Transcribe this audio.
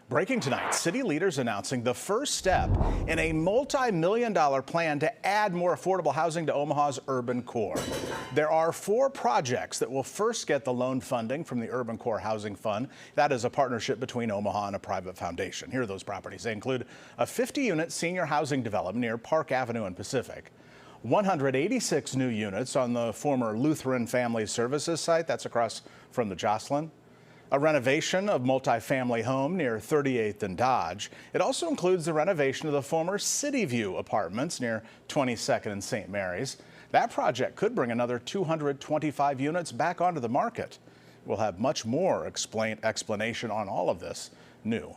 Breaking tonight, city leaders announcing the first step in a multi-million-dollar plan to add more affordable housing to Omaha's urban core. There are 4 projects that will first get the loan funding from the Urban Core Housing Fund. That is a partnership between Omaha and a private foundation. Here are those properties. They include a 50-unit senior housing development near Park Avenue and Pacific, 186 new units on the former Lutheran Family Services site. That's across from the Jocelyn. A renovation of multifamily home near 38th and Dodge. It also includes the renovation of the former City View apartments near 22nd and St. Mary's. That project could bring another 225 units back onto the market. We'll have much more explanation on all of this new.